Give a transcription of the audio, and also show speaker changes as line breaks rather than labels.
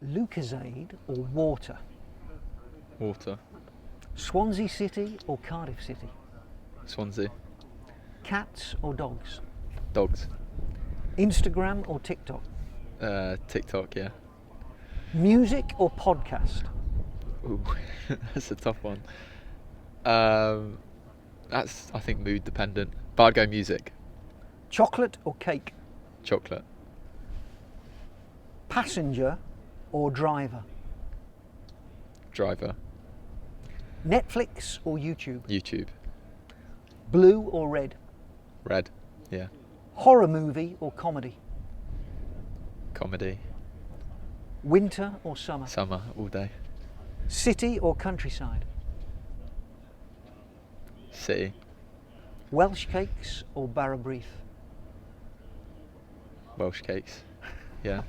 Lucozade or water?
Water.
Swansea City or Cardiff City?
Swansea.
Cats or dogs?
Dogs.
Instagram or TikTok?
TikTok, yeah.
Music or podcast?
Ooh, that's a tough one. That's, I think, mood dependent. But I'd go music.
Chocolate or cake?
Chocolate.
Passenger or driver?
Driver.
Netflix or YouTube?
YouTube.
Blue or red?
Red. Yeah.
Horror movie or comedy?
Comedy.
Winter or summer?
Summer, all day.
City or countryside?
City.
Welsh cakes or Bara Brith?
Welsh cakes. Yeah.